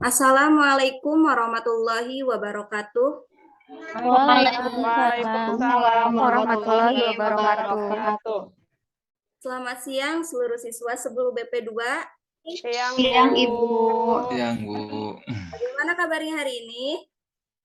Assalamualaikum warahmatullahi wabarakatuh. Waalaikumsalam warahmatullahi wabarakatuh. Selamat siang seluruh siswa sebelum BP2. Siang, Ibu. Siang, Bu. Bagaimana kabarnya hari ini?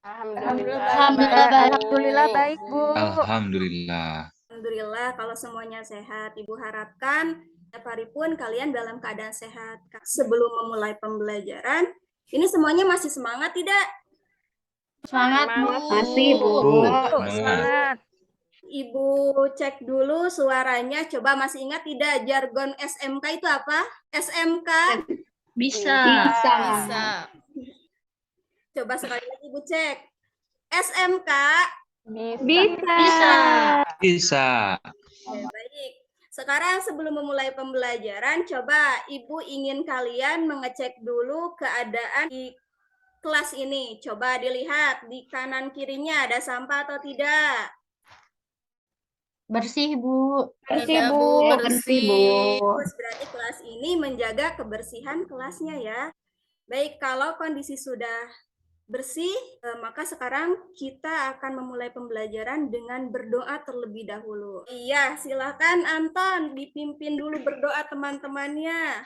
Alhamdulillah baik, Bu. Alhamdulillah. Alhamdulillah kalau semuanya sehat. Ibu harapkan setiap hari pun kalian dalam keadaan sehat. Sebelum memulai pembelajaran, ini semuanya masih semangat tidak? Semangat, Bu. Masih, Bu. Semangat. Ibu cek dulu suaranya. Coba masih ingat tidak jargon SMK itu apa? SMK? Bisa. Coba sekali lagi Ibu cek. SMK? Bisa. Oke, baik. Sekarang sebelum memulai pembelajaran, coba Ibu ingin kalian mengecek dulu keadaan di kelas ini. Coba dilihat di kanan kirinya ada sampah atau tidak. Bersih, Bu. Bersih, Bu. Terus berarti kelas ini menjaga kebersihan kelasnya ya. Baik, kalau kondisi sudah bersih, maka sekarang kita akan memulai pembelajaran dengan berdoa terlebih dahulu. Iya, silakan Anton dipimpin dulu berdoa teman-temannya.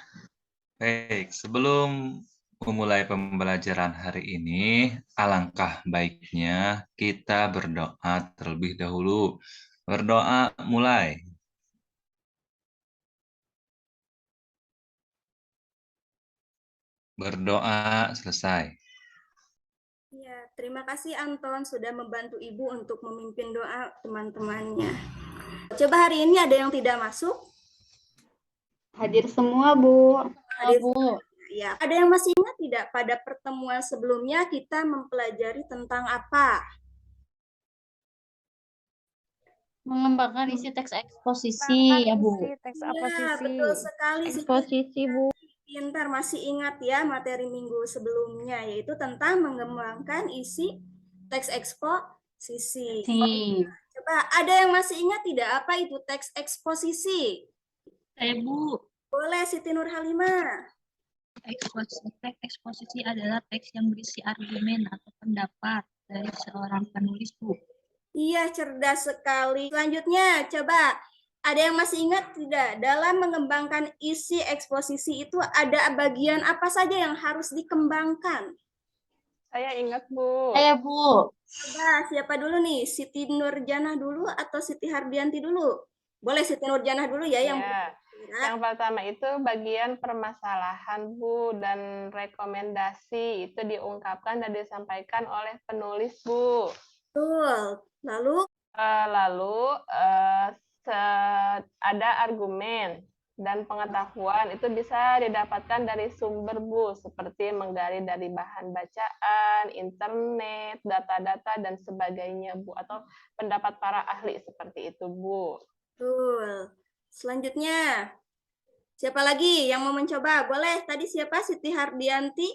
Baik, sebelum memulai pembelajaran hari ini, alangkah baiknya kita berdoa terlebih dahulu. Berdoa mulai. Berdoa selesai. Ya, terima kasih Anton sudah membantu Ibu untuk memimpin doa teman-temannya. Coba hari ini ada yang tidak masuk? Hadir semua, Bu. Hadir semua. Ya, ada yang masih ingat tidak pada pertemuan sebelumnya kita mempelajari tentang apa? Mengembangkan isi teks eksposisi, ya, Bu. Ya, betul sekali. Eksposisi, Bu. Pintar, masih ingat ya materi minggu sebelumnya, yaitu tentang mengembangkan isi teks eksposisi. Coba, ada yang masih ingat tidak apa itu teks eksposisi? Bu. Boleh, Siti Nurhalimah. Teks eksposisi adalah teks yang berisi argumen atau pendapat dari seorang penulis, Bu. Iya, cerdas sekali. Selanjutnya, coba ada yang masih ingat tidak? Dalam mengembangkan isi eksposisi itu ada bagian apa saja yang harus dikembangkan? Saya ingat, Bu. Saya, Bu. Coba siapa dulu nih? Siti Nurjanah dulu atau Siti Hardianti dulu? Boleh Siti Nurjanah dulu ya yang Yang pertama itu bagian permasalahan, Bu, dan rekomendasi itu diungkapkan dan disampaikan oleh penulis, Bu. Betul. Lalu ada argumen dan pengetahuan itu bisa didapatkan dari sumber, Bu, seperti menggali dari bahan bacaan, internet, data-data dan sebagainya, Bu, atau pendapat para ahli seperti itu, Bu. betul. Selanjutnya, siapa lagi yang mau mencoba? Boleh. Tadi siapa? Siti Hardianti?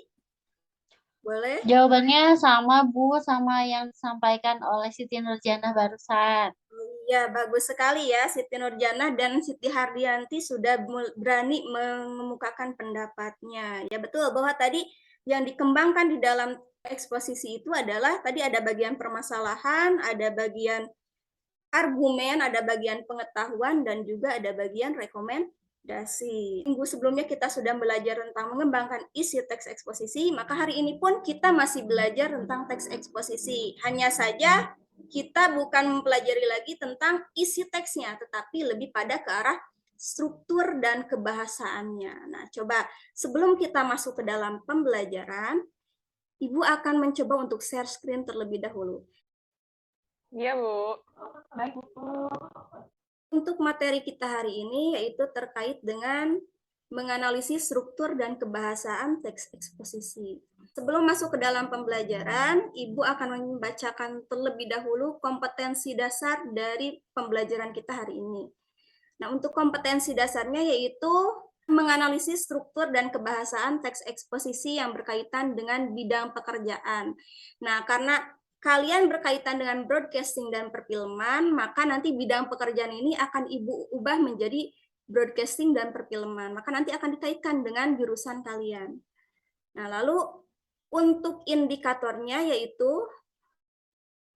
Boleh. Jawabannya sama, Bu, sama yang disampaikan oleh Siti Nurjanah barusan. Ya, bagus sekali ya. Siti Nurjanah dan Siti Hardianti sudah berani mengemukakan pendapatnya. Ya, betul bahwa tadi yang dikembangkan di dalam eksposisi itu adalah tadi ada bagian permasalahan, ada bagian argumen, ada bagian pengetahuan, dan juga ada bagian rekomendasi. Minggu sebelumnya kita sudah belajar tentang mengembangkan isi teks eksposisi, maka hari ini pun kita masih belajar tentang teks eksposisi. Hanya saja kita bukan mempelajari lagi tentang isi teksnya, tetapi lebih pada ke arah struktur dan kebahasaannya. Nah, coba sebelum kita masuk ke dalam pembelajaran, Ibu akan mencoba untuk share screen terlebih dahulu. Iya, Bu. Baik, Bu. Untuk materi kita hari ini yaitu terkait dengan menganalisis struktur dan kebahasaan teks eksposisi. Sebelum masuk ke dalam pembelajaran, Ibu akan membacakan terlebih dahulu kompetensi dasar dari pembelajaran kita hari ini. Nah, untuk kompetensi dasarnya yaitu menganalisis struktur dan kebahasaan teks eksposisi yang berkaitan dengan bidang pekerjaan. Nah, karena kalian berkaitan dengan broadcasting dan perfilman, maka nanti bidang pekerjaan ini akan Ibu ubah menjadi broadcasting dan perfilman. Maka nanti akan dikaitkan dengan jurusan kalian. Nah, lalu Untuk indikatornya yaitu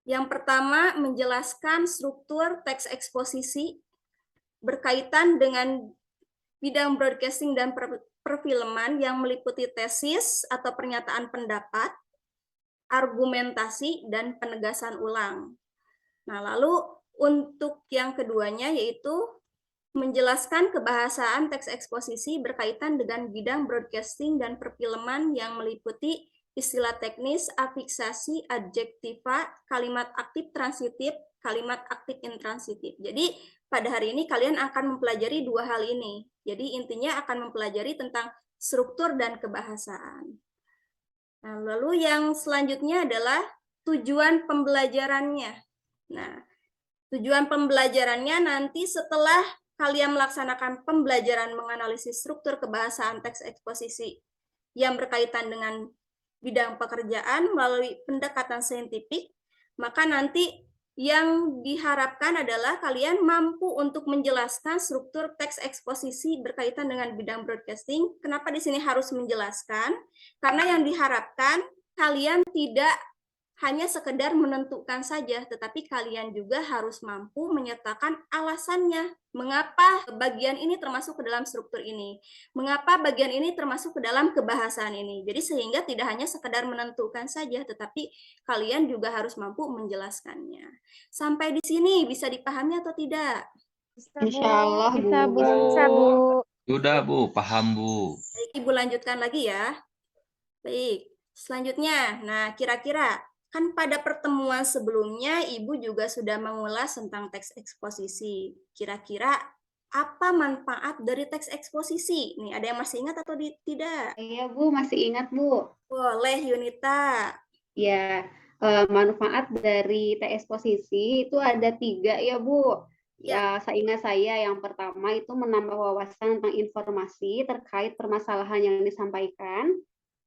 yang pertama menjelaskan struktur teks eksposisi berkaitan dengan bidang broadcasting dan perfilman yang meliputi tesis atau pernyataan pendapat, argumentasi, dan penegasan ulang. Nah, lalu untuk yang keduanya yaitu menjelaskan kebahasaan teks eksposisi berkaitan dengan bidang broadcasting dan perfilman yang meliputi istilah teknis, afiksasi, adjektiva, kalimat aktif transitif, kalimat aktif intransitif. Jadi pada hari ini kalian akan mempelajari dua hal ini. Jadi intinya akan mempelajari tentang struktur dan kebahasaan. Nah, lalu yang selanjutnya adalah tujuan pembelajarannya. Nah, tujuan pembelajarannya nanti setelah kalian melaksanakan pembelajaran menganalisis struktur kebahasaan teks eksposisi yang berkaitan dengan bidang pekerjaan melalui pendekatan saintifik, maka nanti yang diharapkan adalah kalian mampu untuk menjelaskan struktur teks eksposisi berkaitan dengan bidang broadcasting. Kenapa di sini harus menjelaskan? Karena yang diharapkan kalian tidak hanya sekedar menentukan saja, tetapi kalian juga harus mampu menyertakan alasannya. Mengapa bagian ini termasuk ke dalam struktur ini? Mengapa bagian ini termasuk ke dalam kebahasaan ini? Jadi sehingga tidak hanya sekedar menentukan saja, tetapi kalian juga harus mampu menjelaskannya. Sampai di sini bisa dipahami atau tidak? Insya Allah, Bu. Bisa, Bu. Bisa, Bu. Sudah, Bu. Paham, Bu. Baik, Ibu lanjutkan lagi ya. Baik, selanjutnya. Nah, kira-kira kan pada pertemuan sebelumnya Ibu juga sudah mengulas tentang teks eksposisi. Kira-kira apa manfaat dari teks eksposisi? Nih, ada yang masih ingat atau tidak? Iya, Bu, masih ingat, Bu. Boleh, Yunita. Ya, manfaat dari teks eksposisi itu ada 3 ya, Bu. Ya, seingat saya yang pertama itu menambah wawasan tentang informasi terkait permasalahan yang disampaikan.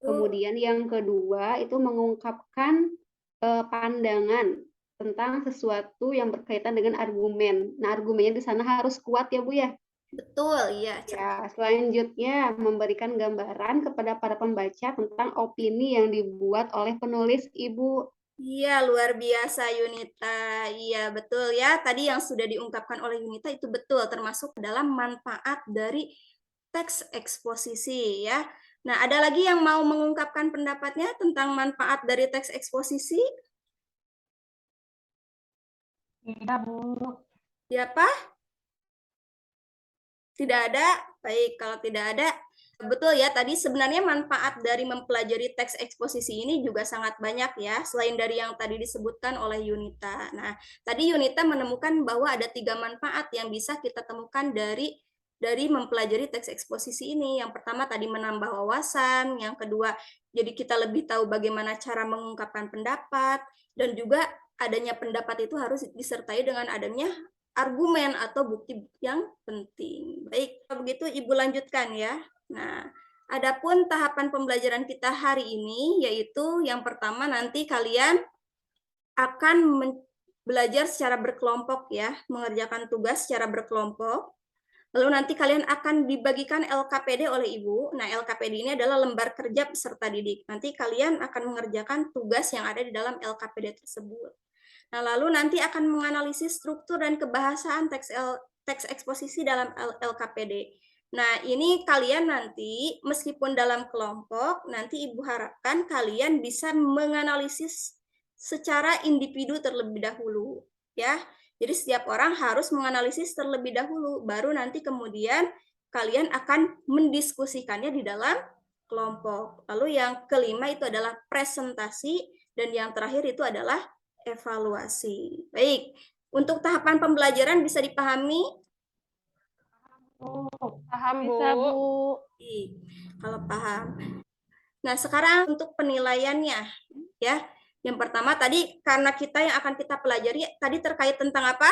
Kemudian yang kedua itu mengungkapkan pandangan tentang sesuatu yang berkaitan dengan argumen. Nah, argumennya di sana harus kuat ya, Bu ya. Betul, iya. Ya, selanjutnya memberikan gambaran kepada para pembaca tentang opini yang dibuat oleh penulis, Ibu. Iya, luar biasa Yunita. Iya, betul ya. Tadi yang sudah diungkapkan oleh Yunita itu betul, termasuk dalam manfaat dari teks eksposisi ya. Nah, ada lagi yang mau mengungkapkan pendapatnya tentang manfaat dari teks eksposisi? Tidak, Bu. Siapa? Tidak ada? Baik, kalau tidak ada, betul ya, tadi sebenarnya manfaat dari mempelajari teks eksposisi ini juga sangat banyak ya, selain dari yang tadi disebutkan oleh Yunita. Nah, tadi Yunita menemukan bahwa ada 3 manfaat yang bisa kita temukan dari mempelajari teks eksposisi ini. Yang pertama tadi menambah wawasan, yang kedua jadi kita lebih tahu bagaimana cara mengungkapkan pendapat, dan juga adanya pendapat itu harus disertai dengan adanya argumen atau bukti yang penting. Baik, kalau begitu Ibu lanjutkan ya. Nah, adapun tahapan pembelajaran kita hari ini yaitu yang pertama nanti kalian akan belajar secara berkelompok ya, mengerjakan tugas secara berkelompok. Lalu nanti kalian akan dibagikan LKPD oleh Ibu. Nah, LKPD ini adalah lembar kerja peserta didik. Nanti kalian akan mengerjakan tugas yang ada di dalam LKPD tersebut. Nah, lalu nanti akan menganalisis struktur dan kebahasaan teks eksposisi dalam LKPD. Nah, ini kalian nanti meskipun dalam kelompok, nanti Ibu harapkan kalian bisa menganalisis secara individu terlebih dahulu, ya. Jadi setiap orang harus menganalisis terlebih dahulu, baru nanti kemudian kalian akan mendiskusikannya di dalam kelompok. Lalu yang kelima itu adalah presentasi, dan yang terakhir itu adalah evaluasi. Baik, untuk tahapan pembelajaran bisa dipahami? Paham, Bu. Bisa, Bu. Kalau paham. Nah, sekarang untuk penilaiannya, ya. Yang pertama tadi karena kita yang akan kita pelajari tadi terkait tentang apa?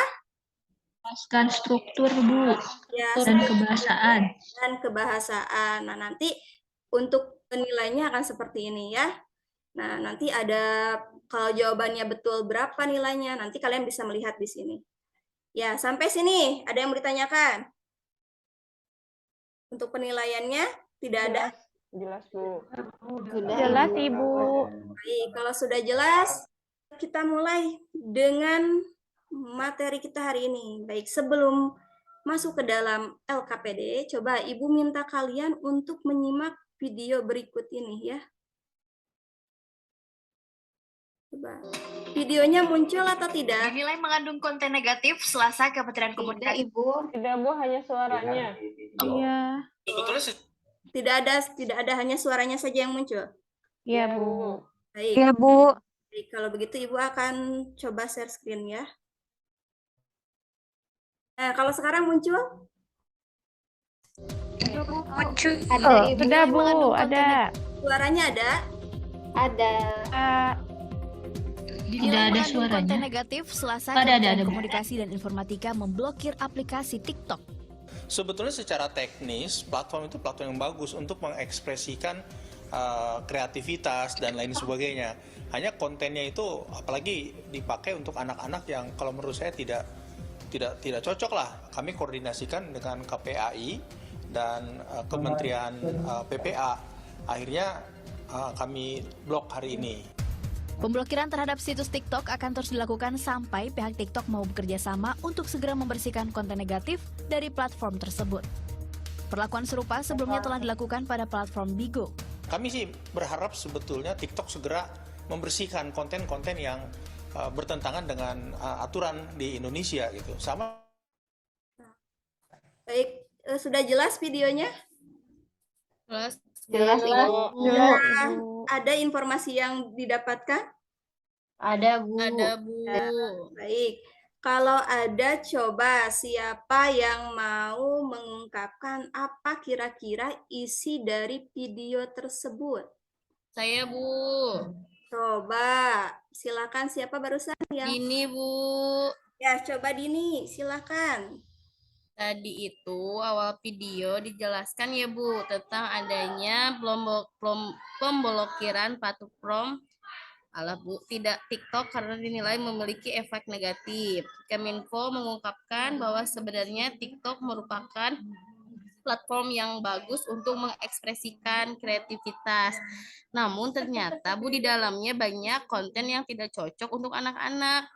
Jelaskan struktur, Bu. Ya, Dan kebahasaan. Dan kebahasaan. Nah, nanti untuk penilainya akan seperti ini ya. Nah, nanti ada kalau jawabannya betul berapa nilainya, nanti kalian bisa melihat di sini. Ya, sampai sini ada yang mau ditanyakan? Untuk penilaiannya tidak ada? Jelas, Bu. Sudah, Jelas, Ibu. Ibu. Baik, kalau sudah jelas, kita mulai dengan materi kita hari ini. Baik, sebelum masuk ke dalam LKPD, coba Ibu minta kalian untuk menyimak video berikut ini ya. Coba. Videonya muncul atau tidak? Dinilai mengandung konten negatif Selasa Kementerian Tidak, Komunikasi. Ibu. Tidak, Bu, hanya suaranya. Iya. Tidak ada hanya suaranya saja yang muncul. Iya, Ya, Bu. Baik. Iya, Bu. Baik, kalau begitu Ibu akan coba share screen ya. Nah, kalau sekarang muncul? Ada, Ibu. Sudah, Bu. Ada. Suaranya ada? Ada. Dinilai ada mengandung suaranya. konten negatif Selasa Ada, Kementerian ada. Komunikasi dan Informatika memblokir aplikasi TikTok. Sebetulnya secara teknis, platform itu platform yang bagus untuk mengekspresikan kreativitas dan lain sebagainya. Hanya kontennya itu, apalagi dipakai untuk anak-anak yang kalau menurut saya tidak cocok lah. Kami koordinasikan dengan KPAI dan Kementerian PPA. Akhirnya kami blok hari ini. Pemblokiran terhadap situs TikTok akan terus dilakukan sampai pihak TikTok mau bekerja sama untuk segera membersihkan konten negatif dari platform tersebut. Perlakuan serupa sebelumnya telah dilakukan pada platform Bigo. Kami sih berharap sebetulnya TikTok segera membersihkan konten-konten yang bertentangan dengan aturan di Indonesia gitu. Sama. Baik, sudah jelas videonya? Jelas, Ibu. Nah, ada informasi yang didapatkan? Ada, Bu. Baik, kalau ada coba siapa yang mau mengungkapkan apa kira-kira isi dari video tersebut? Saya, Bu. Coba, silakan siapa barusan yang? Ini, Bu. Ya, coba Dini, silakan. Tadi itu awal video dijelaskan ya, Bu, tentang adanya pemblokiran platform Bu, tidak TikTok karena dinilai memiliki efek negatif. Keminfo mengungkapkan bahwa sebenarnya TikTok merupakan platform yang bagus untuk mengekspresikan kreativitas. Namun ternyata, Bu, di dalamnya banyak konten yang tidak cocok untuk anak-anak.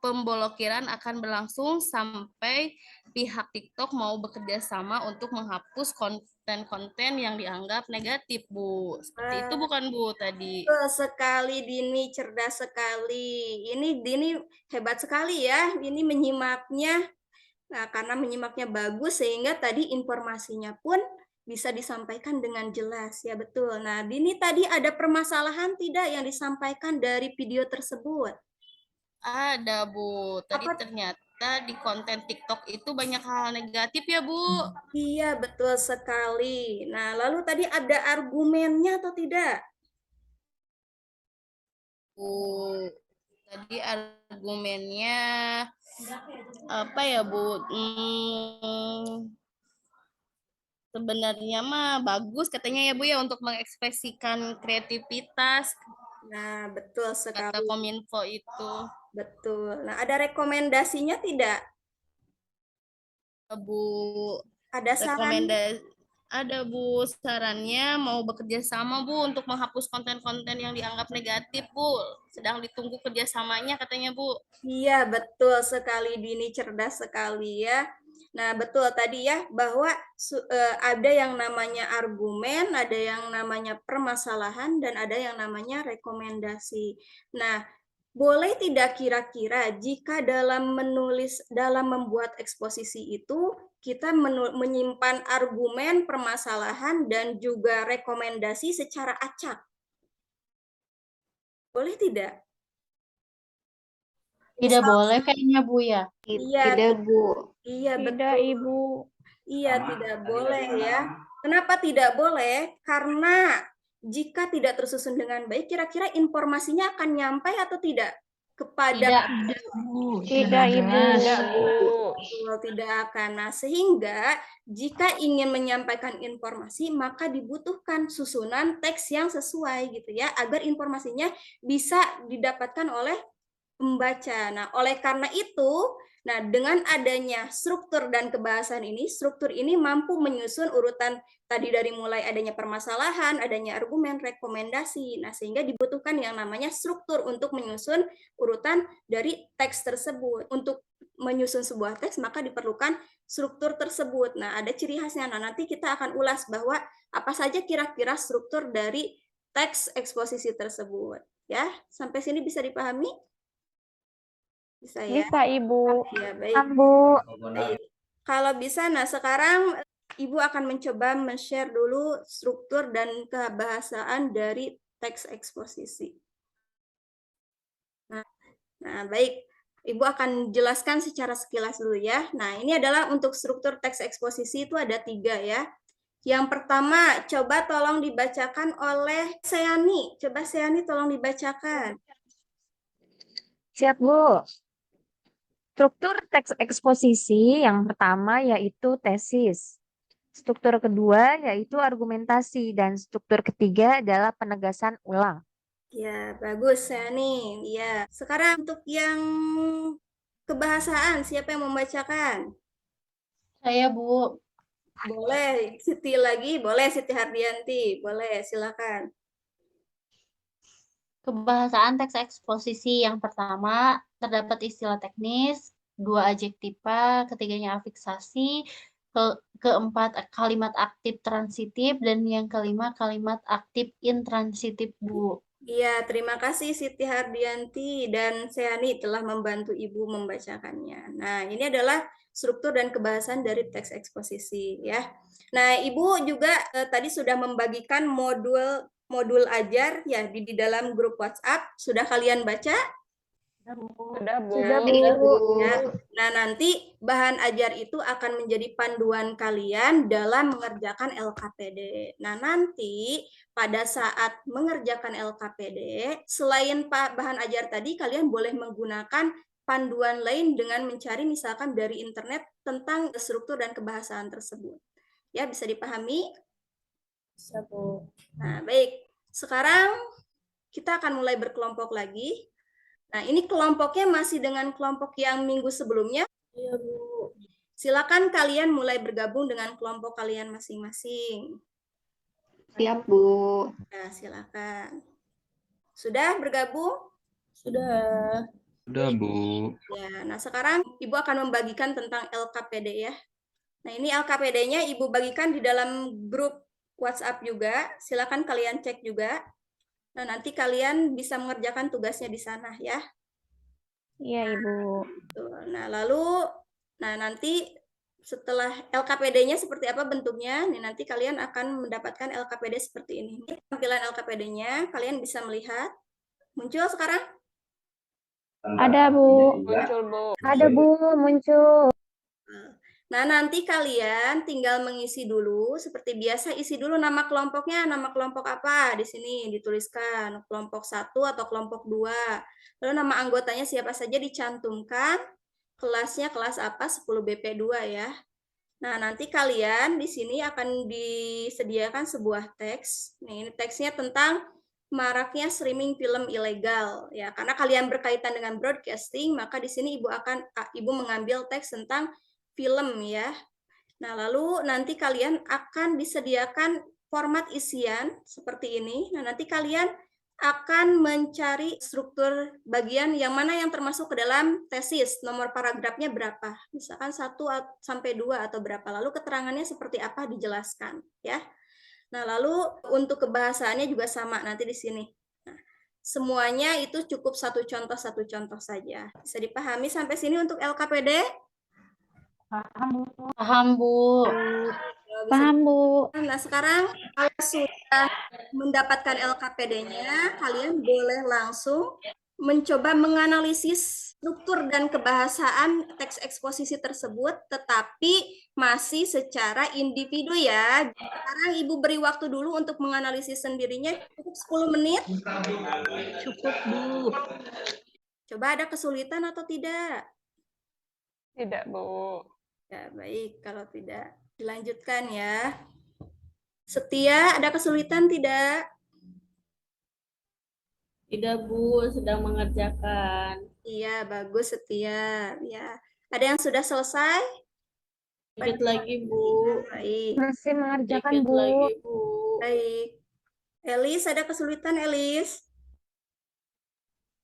Pemblokiran akan berlangsung sampai pihak TikTok mau bekerja sama untuk menghapus konten-konten yang dianggap negatif, Bu. Seperti itu bukan, Bu, tadi? Betul sekali Dini, cerdas sekali. Ini Dini hebat sekali ya, ini menyimaknya. Nah, karena menyimaknya bagus sehingga tadi informasinya pun bisa disampaikan dengan jelas. Ya, betul. Nah, Dini tadi ada permasalahan tidak yang disampaikan dari video tersebut? Ada, Bu. Tadi ternyata di konten TikTok itu banyak hal negatif ya, Bu. Iya, betul sekali. Nah, lalu tadi ada argumennya atau tidak? Bu, tadi argumennya apa ya, Bu? Sebenarnya mah bagus katanya ya, Bu, ya, untuk mengekspresikan kreativitas. Nah, betul sekali. Kata Kominfo itu. Betul. Nah, ada rekomendasinya tidak? Bu, Ada saran? ada, Bu, sarannya mau bekerja sama, Bu, untuk menghapus konten-konten yang dianggap negatif, Bu. Sedang ditunggu kerjasamanya katanya, Bu. Iya, betul sekali Dini, cerdas sekali ya. Nah, betul tadi ya, bahwa ada yang namanya argumen, ada yang namanya permasalahan, dan ada yang namanya rekomendasi. Nah, boleh tidak kira-kira jika dalam membuat eksposisi itu, kita menyimpan argumen, permasalahan, dan juga rekomendasi secara acak? Boleh tidak? Tidak boleh kayaknya, Bu, ya? Iya, Tidak, Bu. iya, Tidak, betul. Ibu. Iya, tidak boleh ya. Kenapa tidak boleh? Karena jika tidak tersusun dengan baik, kira-kira informasinya akan nyampe atau tidak kepada Tidak, Ibu. Tidak, Bu. tidak akan. Nah, sehingga jika ingin menyampaikan informasi, maka dibutuhkan susunan teks yang sesuai gitu ya, agar informasinya bisa didapatkan oleh pembaca. Nah, oleh karena itu, nah dengan adanya struktur dan kebahasaan ini, struktur ini mampu menyusun urutan tadi dari mulai adanya permasalahan, adanya argumen, rekomendasi. Nah, sehingga dibutuhkan yang namanya struktur untuk menyusun urutan dari teks tersebut. Untuk menyusun sebuah teks, maka diperlukan struktur tersebut. Nah, ada ciri khasnya. Nah, nanti kita akan ulas bahwa apa saja kira-kira struktur dari teks eksposisi tersebut. Ya, sampai sini bisa dipahami? Bisa ya? Bisa, Ibu. Ya, baik. Bu. Baik. Kalau bisa, nah sekarang Ibu akan mencoba men-share dulu struktur dan kebahasaan dari teks eksposisi. Nah, baik. Ibu akan jelaskan secara sekilas dulu ya. Nah, ini adalah untuk struktur teks eksposisi itu ada 3 ya. Yang pertama, coba tolong dibacakan oleh Seani. Coba Seani tolong dibacakan. Siap, Bu. Struktur teks eksposisi yang pertama yaitu tesis. Struktur kedua yaitu argumentasi dan struktur ketiga adalah penegasan ulang. Ya, bagus Seani. Ya. Sekarang untuk yang kebahasaan, siapa yang membacakan? Saya, Bu. Boleh, Siti lagi, boleh Siti Hardianti, boleh, silakan. Kebahasaan teks eksposisi yang pertama terdapat istilah teknis, 2 adjektiva, ketiganya afiksasi, keempat kalimat aktif transitif, dan yang kelima kalimat aktif intransitif, Bu. Iya, terima kasih Siti Hardianti dan Seani telah membantu Ibu membacakannya. Nah, ini adalah struktur dan kebahasaan dari teks eksposisi ya. Nah, Ibu juga tadi sudah membagikan modul ajar ya di dalam grup WhatsApp. Sudah kalian baca? Sudah, Bu. Ya. Nah, nanti bahan ajar itu akan menjadi panduan kalian dalam mengerjakan LKPD. Nah, nanti pada saat mengerjakan LKPD, selain bahan ajar tadi, kalian boleh menggunakan panduan lain dengan mencari misalkan dari internet tentang struktur dan kebahasaan tersebut. Ya, bisa dipahami? Bisa, Bu. Nah, baik. Sekarang kita akan mulai berkelompok lagi. Nah, ini kelompoknya masih dengan kelompok yang minggu sebelumnya. Iya, Bu. Silakan kalian mulai bergabung dengan kelompok kalian masing-masing. Siap, Bu. Nah, silakan. Sudah bergabung? Sudah, Bu. Ya, nah sekarang Ibu akan membagikan tentang LKPD ya. Nah, ini LKPD-nya Ibu bagikan di dalam grup WhatsApp juga. Silakan kalian cek juga. Nah, nanti kalian bisa mengerjakan tugasnya di sana ya. Iya, Ibu. Nah, lalu nanti setelah LKPD-nya seperti apa bentuknya, nih nanti kalian akan mendapatkan LKPD seperti ini. Tampilan LKPD-nya kalian bisa melihat. Muncul sekarang? Ada, Bu. Muncul, Bu. Ada, Bu, muncul. Nah, nanti kalian tinggal mengisi dulu, seperti biasa isi dulu nama kelompoknya, nama kelompok apa, di sini dituliskan, kelompok 1 atau kelompok 2. Lalu nama anggotanya siapa saja dicantumkan, kelasnya kelas apa, 10 BP2 ya. Nah, nanti kalian di sini akan disediakan sebuah teks. Nih, ini teksnya tentang maraknya streaming film ilegal ya. Karena kalian berkaitan dengan broadcasting, maka di sini Ibu mengambil teks tentang film ya. Nah, lalu nanti kalian akan disediakan format isian seperti ini. Nah, nanti kalian akan mencari struktur bagian yang mana yang termasuk ke dalam tesis, nomor paragrafnya berapa, misalkan 1 sampai 2 atau berapa, lalu keterangannya seperti apa dijelaskan ya. Nah, lalu untuk kebahasaannya juga sama nanti di sini. Nah, semuanya itu cukup satu contoh saja. Bisa dipahami sampai sini untuk LKPD? Paham, Bu. Paham, Bu. Nah, sekarang kalau sudah mendapatkan LKPD-nya, kalian boleh langsung mencoba menganalisis struktur dan kebahasaan teks eksposisi tersebut, tetapi masih secara individu ya. Sekarang Ibu beri waktu dulu untuk menganalisis sendirinya, cukup 10 menit. Cukup, Bu. Coba ada kesulitan atau tidak? Tidak, Bu. Ya, baik. Kalau tidak, dilanjutkan ya. Setia, ada kesulitan tidak? Tidak, Bu, sedang mengerjakan. Iya, bagus Setia. Ya. Ada yang sudah selesai? Dikit lagi, Bu. Baik. Masih mengerjakan, Dikit Bu. lagi, Bu. Baik. Elis, ada kesulitan, Elis?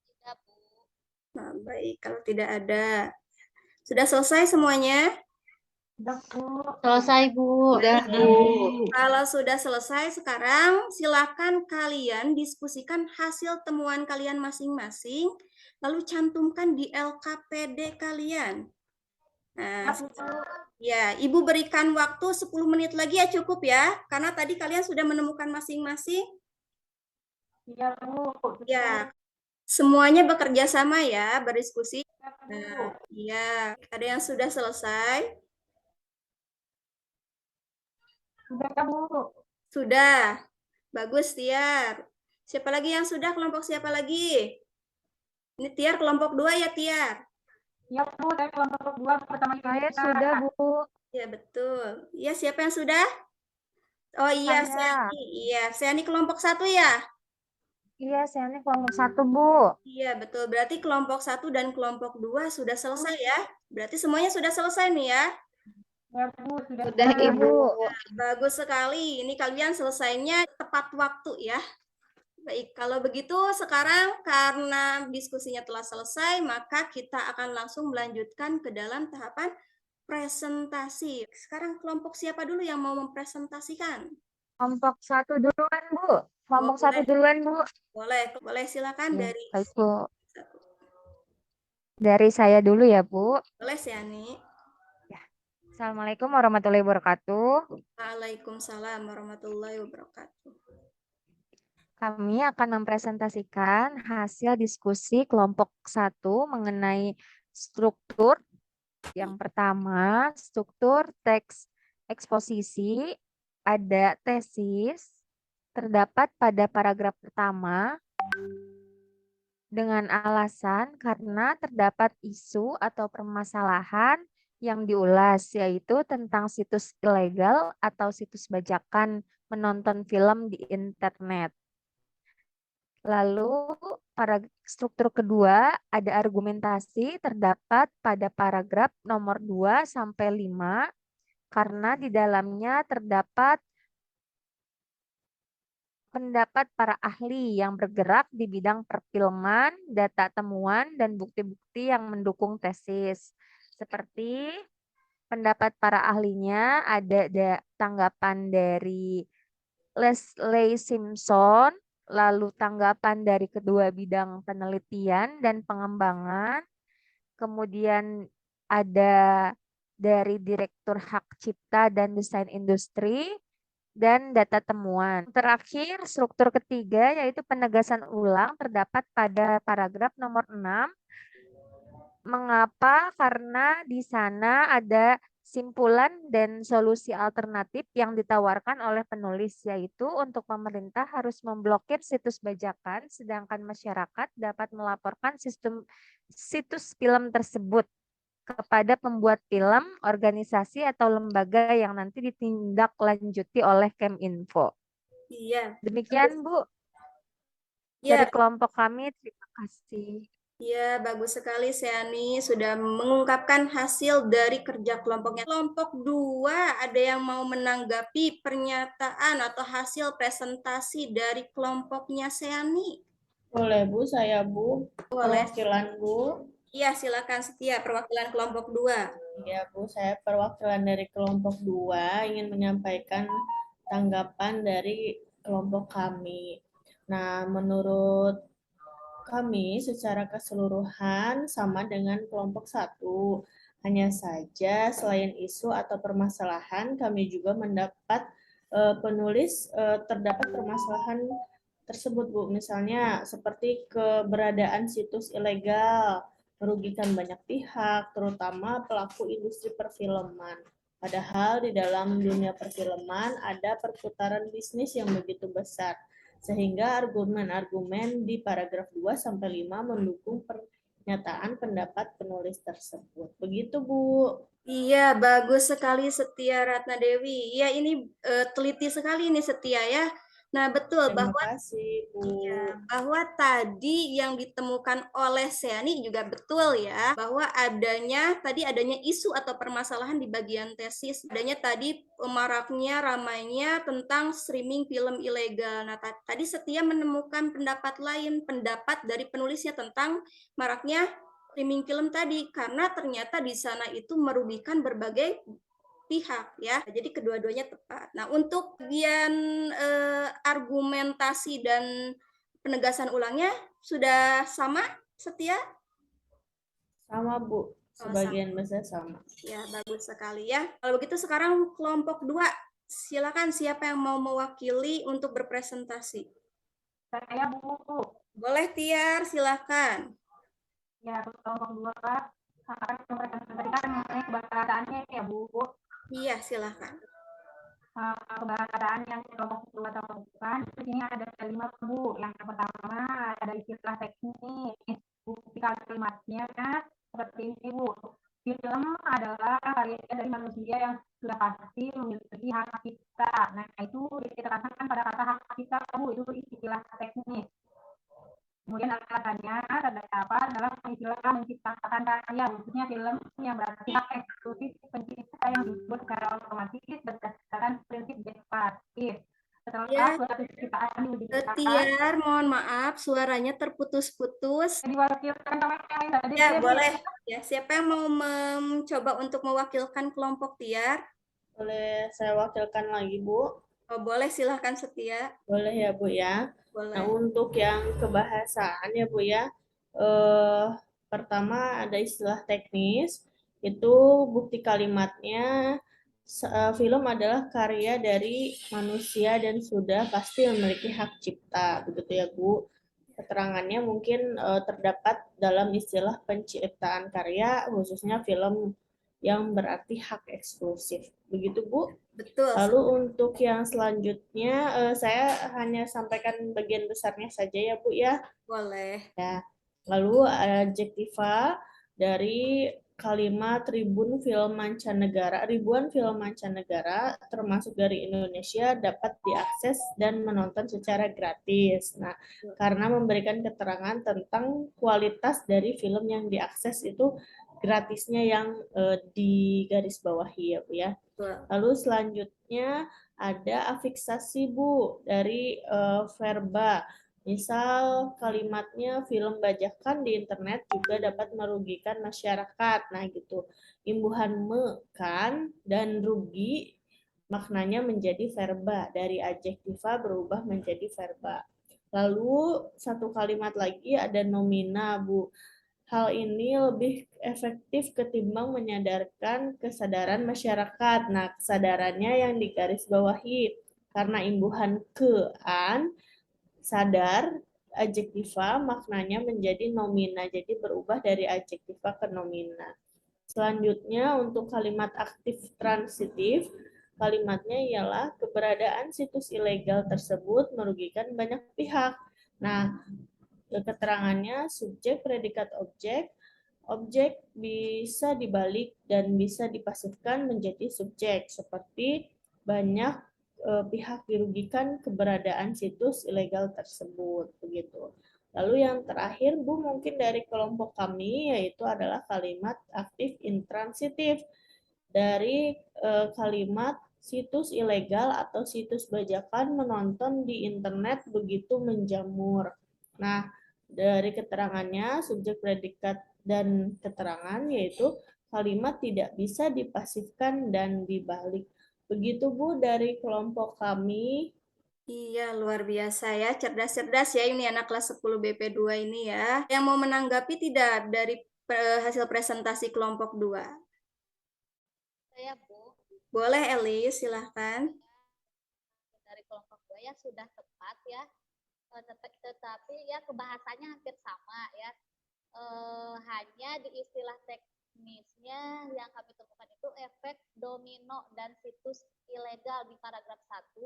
Tidak, Bu. Nah, baik. Kalau tidak ada. Sudah selesai semuanya? Udah, Bu. Selesai, Bu. Udah, Bu. Kalau sudah selesai, sekarang silakan kalian diskusikan hasil temuan kalian masing-masing, lalu cantumkan di LKPD kalian. Nah, ya, Ibu berikan waktu 10 menit lagi ya cukup ya, karena tadi kalian sudah menemukan masing-masing. Iya, Bu. Ya, semuanya bekerja sama ya, berdiskusi. Nah, iya, ada yang sudah selesai? Udah, Bu. Sudah. Bagus, Tiar. Siapa lagi yang sudah? Kelompok siapa lagi? Ini Tiar kelompok 2 ya, Tiar? Iya, Bu. Saya kelompok 2 pertama saya sudah, Bu. Ya, betul. Ya, siapa yang sudah? Oh iya, Saya. Seani. Iya, Seani kelompok 1 ya? Iya, saya ini kelompok 1, Bu. Iya, betul. Berarti kelompok 1 dan kelompok 2 sudah selesai ya? Berarti semuanya sudah selesai nih ya? Ya, Bu. Sudah, selesai. Ibu. Bagus sekali. Ini kalian selesainya tepat waktu ya. Baik, kalau begitu sekarang karena diskusinya telah selesai, maka kita akan langsung melanjutkan ke dalam tahapan presentasi. Sekarang kelompok siapa dulu yang mau mempresentasikan? Kelompok 1 duluan, Bu. Kelompok 1 boleh. duluan, Bu. Boleh silakan Ya, dari baik, Bu. Dari saya dulu ya, Bu. boleh Seani. Ya. Assalamualaikum warahmatullahi wabarakatuh. Waalaikumsalam warahmatullahi wabarakatuh. Kami akan mempresentasikan hasil diskusi kelompok 1 mengenai struktur. Yang pertama, struktur teks eksposisi, ada tesis, terdapat pada paragraf pertama, dengan alasan karena terdapat isu atau permasalahan yang diulas, yaitu tentang situs ilegal atau situs bajakan menonton film di internet. Lalu pada struktur kedua ada argumentasi terdapat pada paragraf nomor 2 sampai 5 karena di dalamnya terdapat pendapat para ahli yang bergerak di bidang perfilman, data temuan, dan bukti-bukti yang mendukung tesis. Seperti pendapat para ahlinya ada tanggapan dari Leslie Simpson, lalu tanggapan dari kedua bidang penelitian dan pengembangan, kemudian ada dari Direktur Hak Cipta dan Desain Industri, dan data temuan. Terakhir, struktur ketiga yaitu penegasan ulang terdapat pada paragraf nomor 6. Mengapa? Karena di sana ada simpulan dan solusi alternatif yang ditawarkan oleh penulis, yaitu untuk pemerintah harus memblokir situs bajakan, sedangkan masyarakat dapat melaporkan situs film tersebut kepada pembuat film, organisasi, atau lembaga yang nanti ditindaklanjuti oleh Keminfo. Iya. Demikian, Bu. Ya. Dari kelompok kami, terima kasih. Ya, bagus sekali Seani sudah mengungkapkan hasil dari kerja kelompoknya. Kelompok 2, ada yang mau menanggapi pernyataan atau hasil presentasi dari kelompoknya Seani? Boleh, Bu, saya, Bu. Boleh. Perwakilan, Bu. Iya, silakan Setia, perwakilan kelompok 2. Iya, Bu, saya perwakilan dari kelompok 2 ingin menyampaikan tanggapan dari kelompok kami. Nah, menurut kami secara keseluruhan sama dengan kelompok 1. Hanya saja selain isu atau permasalahan, kami juga mendapat penulis terdapat permasalahan tersebut, Bu. Misalnya seperti keberadaan situs ilegal, merugikan banyak pihak, terutama pelaku industri perfilman. Padahal di dalam dunia perfilman ada perputaran bisnis yang begitu besar. Sehingga argumen-argumen di paragraf 2 sampai 5 mendukung pernyataan pendapat penulis tersebut. Begitu, Bu. Iya, bagus sekali Setia Ratna Dewi. Iya, ini teliti sekali nih Setia ya. Nah, betul Terima bahwa kasih, Bu. iya, bahwa tadi yang ditemukan oleh Seani juga betul ya, bahwa tadi adanya isu atau permasalahan di bagian tesis, adanya tadi maraknya, ramainya tentang streaming film ilegal. Nah, tadi Setia menemukan pendapat lain, pendapat dari penulisnya tentang maraknya streaming film tadi, karena ternyata di sana itu merugikan berbagai pihak ya. Jadi kedua-duanya tepat. Nah, untuk bagian argumentasi dan penegasan ulangnya sudah sama, Setia? Sama, Bu. Sebagian besar sama. Ya, bagus sekali ya. Kalau begitu sekarang kelompok 2. Silakan siapa yang mau mewakili untuk berpresentasi. Saya, Bu. Boleh, Tiar, silakan. Ya, kelompok 2 akan mempresentasikan mengenai kebahasaannya ya, Bu. Iya, silakan. Kebahasaan yang kelompok 2 temukan, di sini ada 5, Bu. Yang pertama ada istilah teknis, bukti kalimatnya seperti ini, Bu. Film adalah karya dari manusia yang sudah pasti memiliki hak cipta. Nah, itu diterangkan pada kata hak cipta, Bu. Itu istilah teknis. Kemudian alasannya terdapat dalam istilah menciptakan karya, khususnya film yang berarti hak eksklusif pencipta yang dibuat secara otomatis berdasarkan prinsip bebas. Setelah suatu ciptaan diwujudkan. Tiar, mohon maaf, suaranya terputus-putus. Diwakilkan sama yang tadi. Ya, boleh. Ya, siapa yang mau mencoba untuk mewakilkan kelompok Tiar? Boleh saya wakilkan lagi, Bu? Oh, boleh, silahkan Setia. Boleh ya, Bu ya. Boleh. Nah, untuk yang kebahasaan ya, Bu ya. Pertama ada istilah teknis, itu bukti kalimatnya film adalah karya dari manusia dan sudah pasti memiliki hak cipta, begitu ya, Bu. Keterangannya mungkin terdapat dalam istilah penciptaan karya, khususnya film yang berarti hak eksklusif. Begitu, Bu? Betul. Lalu untuk yang selanjutnya, saya hanya sampaikan bagian besarnya saja ya, Bu ya. Boleh. Ya. Lalu adjektiva dari kalimat ribuan film mancanegara termasuk dari Indonesia dapat diakses dan menonton secara gratis. Nah, karena memberikan keterangan tentang kualitas dari film yang diakses itu gratisnya yang digarisbawahi ya, Bu ya. Lalu selanjutnya ada afiksasi, Bu, dari verba. Misal kalimatnya film bajakan di internet juga dapat merugikan masyarakat. Nah, gitu. Imbuhan me, kan, dan rugi maknanya menjadi verba. Dari adjektiva berubah menjadi verba. Lalu satu kalimat lagi ada nomina, Bu. Hal ini lebih efektif ketimbang menyadarkan kesadaran masyarakat. Nah, kesadarannya yang digarisbawahi karena imbuhan ke-an, sadar, adjektiva maknanya menjadi nomina, jadi berubah dari adjektiva ke nomina. Selanjutnya untuk kalimat aktif transitif, kalimatnya ialah keberadaan situs ilegal tersebut merugikan banyak pihak. Nah, keterangannya subjek, predikat, objek. Objek bisa dibalik dan bisa dipasifkan menjadi subjek, seperti banyak pihak dirugikan keberadaan situs ilegal tersebut, begitu. Lalu yang terakhir, Bu, mungkin dari kelompok kami, yaitu adalah kalimat aktif intransitif. Dari kalimat situs ilegal atau situs bajakan menonton di internet begitu menjamur. Nah, dari keterangannya, subjek, predikat, dan keterangan, yaitu kalimat tidak bisa dipasifkan dan dibalik. Begitu, Bu, dari kelompok kami. Iya, luar biasa ya. Cerdas-cerdas ya ini anak kelas 10 BP2 ini ya. Yang mau menanggapi tidak dari hasil presentasi kelompok 2? Saya, Bu. Boleh, Elis, silahkan. Dari kelompok 2 ya sudah tepat ya. Tetapi ya kebahasannya hampir sama ya. Hanya di istilah teknisnya yang kami temukan itu efek domino dan situs ilegal di paragraf 1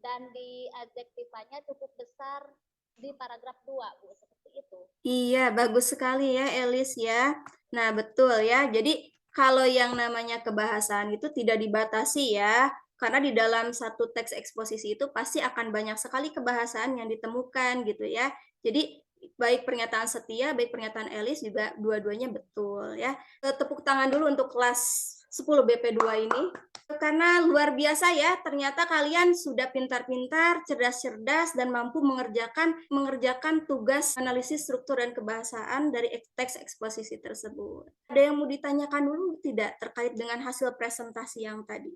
dan di adjektivanya cukup besar di paragraf 2, Bu, seperti itu. Iya, bagus sekali ya Elis ya. Nah, betul ya. Jadi kalau yang namanya kebahasaan itu tidak dibatasi ya. Karena di dalam satu teks eksposisi itu pasti akan banyak sekali kebahasaan yang ditemukan gitu ya. Jadi baik pernyataan Setia, baik pernyataan Elis juga dua-duanya betul ya. Tepuk tangan dulu untuk kelas 10 BP2 ini. Karena luar biasa ya, ternyata kalian sudah pintar-pintar, cerdas-cerdas, dan mampu mengerjakan tugas analisis struktur dan kebahasaan dari teks eksposisi tersebut. Ada yang mau ditanyakan dulu tidak terkait dengan hasil presentasi yang tadi?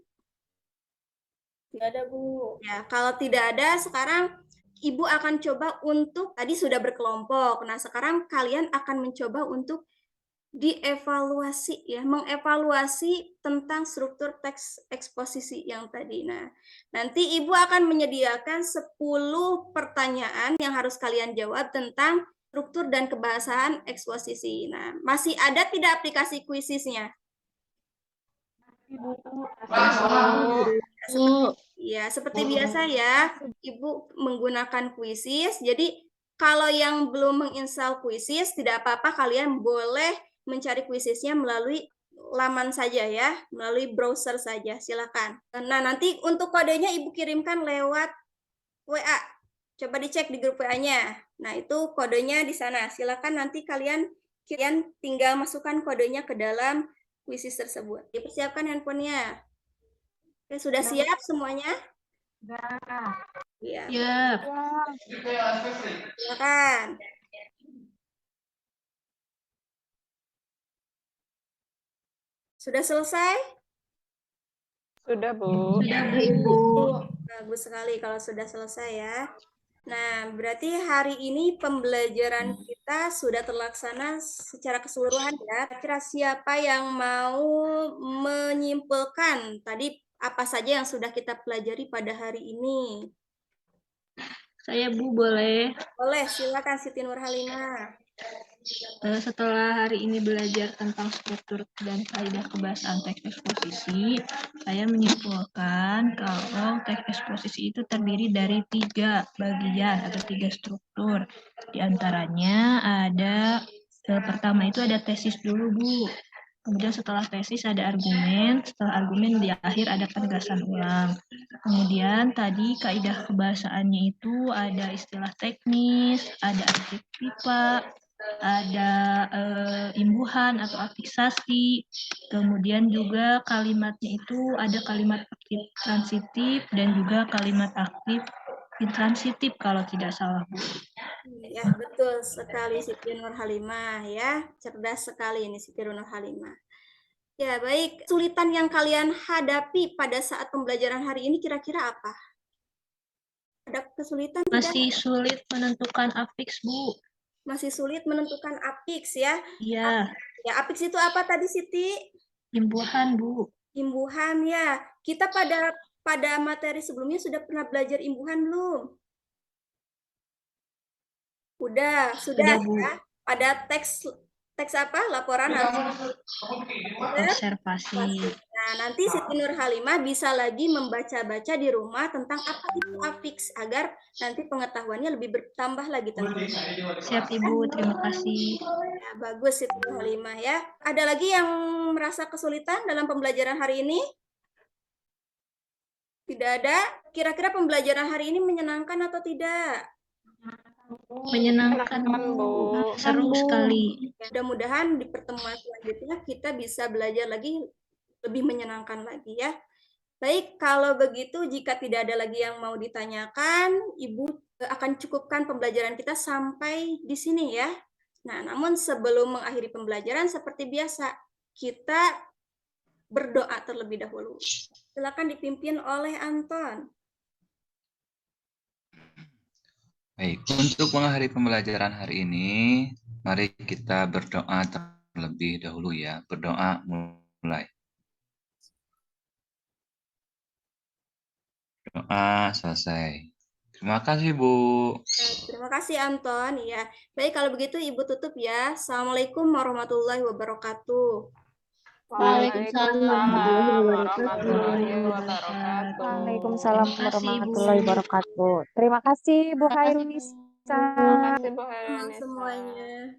Tidak ada, Bu. Ya, kalau tidak ada, sekarang Ibu akan coba untuk, tadi sudah berkelompok, nah sekarang kalian akan mencoba untuk dievaluasi ya, mengevaluasi tentang struktur teks eksposisi yang tadi. Nah, nanti Ibu akan menyediakan 10 pertanyaan yang harus kalian jawab tentang struktur dan kebahasaan eksposisi. Nah, masih ada tidak aplikasi kuisisnya? Seperti biasa ya, Ibu menggunakan kuisis. Jadi kalau yang belum menginstal kuisis, tidak apa-apa, kalian boleh mencari kuisisnya melalui laman saja ya, melalui browser saja, silakan. Nah, nanti untuk kodenya Ibu kirimkan lewat WA. Coba dicek di grup WA-nya. Nah, itu kodenya di sana. Silakan nanti kalian tinggal masukkan kodenya ke dalam kuisis tersebut. Dipersiapkan handphonenya. Oke, sudah siap semuanya? Iya. Siap. Silakan. Sudah selesai? Sudah, Bu. Sudah, Bu, Ibu. Bagus sekali kalau sudah selesai ya. Nah, berarti hari ini pembelajaran kita sudah terlaksana secara keseluruhan ya. Kira siapa yang mau menyimpulkan tadi apa saja yang sudah kita pelajari pada hari ini? Saya, Bu, boleh. Boleh, silakan Siti Nurhalimah. Setelah hari ini belajar tentang struktur dan kaidah kebahasaan teks eksposisi, saya menyimpulkan kalau teks eksposisi itu terdiri dari 3 bagian atau 3 struktur. Di antaranya ada, pertama itu ada tesis dulu, Bu. Kemudian setelah tesis ada argumen, setelah argumen di akhir ada penegasan ulang. Kemudian tadi kaidah kebahasaannya itu ada istilah teknis, ada adjektiva, ada imbuhan atau afiksasi, kemudian juga kalimatnya itu ada kalimat aktif transitif dan juga kalimat aktif intransitif kalau tidak salah, Bu. Ya, betul sekali Siti Nurhalimah ya. Cerdas sekali ini Siti Nurhalimah. Ya, baik. Kesulitan yang kalian hadapi pada saat pembelajaran hari ini kira-kira apa? Ada kesulitan tidak? Masih sulit menentukan afiks, Bu. Masih sulit menentukan afiks ya? Iya. Ya, afiks itu apa tadi Siti? Imbuhan, Bu. Imbuhan ya. Kita pada materi sebelumnya sudah pernah belajar imbuhan belum? Sudah Bu. ya. Pada teks apa? Laporan observasi. Nah, nanti Siti Nurhalimah bisa lagi membaca-baca di rumah tentang apa itu afiks agar nanti pengetahuannya lebih bertambah lagi tentunya. Siap, Ibu. Terima kasih. Ya, bagus Siti Nurhalimah ya. Ada lagi yang merasa kesulitan dalam pembelajaran hari ini? Tidak ada? Kira-kira pembelajaran hari ini menyenangkan atau tidak? Menyenangkan, Bu. Seru sekali. Mudah-mudahan di pertemuan selanjutnya kita bisa belajar lagi lebih menyenangkan lagi ya. Baik, kalau begitu jika tidak ada lagi yang mau ditanyakan, Ibu akan cukupkan pembelajaran kita sampai di sini ya. Nah, namun sebelum mengakhiri pembelajaran seperti biasa, kita berdoa terlebih dahulu. Silakan dipimpin oleh Anton. Baik, untuk mengakhiri pembelajaran hari ini, mari kita berdoa terlebih dahulu ya. Berdoa mulai. Doa selesai. Terima kasih, Bu. Terima kasih, Anton. Ya, baik kalau begitu Ibu tutup ya. Assalamualaikum warahmatullahi wabarakatuh. Waalaikumsalam warahmatullahi wabarakatuh. Waalaikumsalam warahmatullahi wabarakatuh. Terima kasih Bu Khairunisa. Terima kasih Bu Khairunisa. Semuanya.